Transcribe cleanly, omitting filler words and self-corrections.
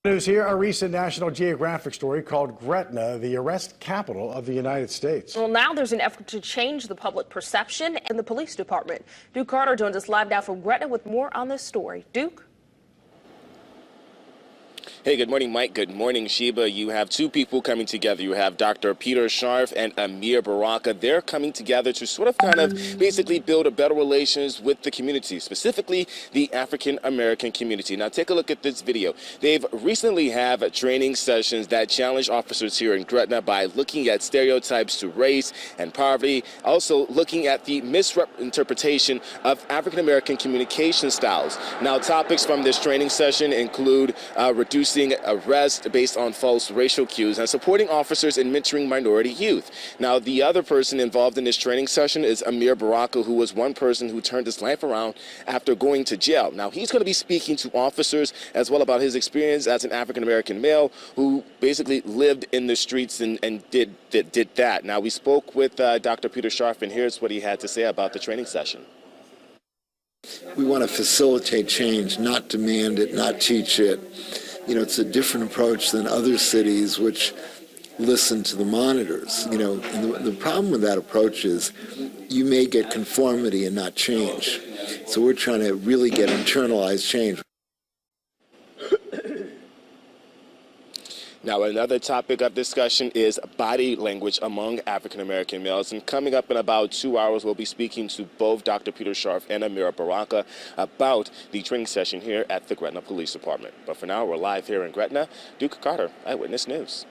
News here, a recent National Geographic story called Gretna, the arrest capital of the United States. Well, now there's an effort to change the public perception in the police department. Duke Carter joins us live now from Gretna with more on this story. Duke? Hey, good morning, Mike. Good morning, Sheba. You have two people coming together. You have Dr. Peter Scharf and Ameer Baraka. They're coming together to sort of basically build a better relations with the community, specifically the African-American community. Now, take a look at this video. They've recently have training sessions that challenge officers here in Gretna by looking at stereotypes to race and poverty, also looking at the misinterpretation of African-American communication styles. Now, topics from this training session include reducing arrest based on false racial cues and supporting officers in mentoring minority youth. Now, the other person involved in this training session is Ameer Baraka, who was one person who turned his life around after going to jail. Now, he's going to be speaking to officers as well about his experience as an African-American male who basically lived in the streets and did that. Now, we spoke with Dr. Peter Scharf, and here's what he had to say about the training session. We want to facilitate change, not demand it, not teach it. You know, it's a different approach than other cities which listen to the monitors. You know, and the problem with that approach is you may get conformity and not change. So we're trying to really get internalized change. Now, another topic of discussion is body language among African-American males. And coming up in about 2 hours, we'll be speaking to both Dr. Peter Scharf and Ameer Baraka about the training session here at the Gretna Police Department. But for now, we're live here in Gretna. Duke Carter, Eyewitness News.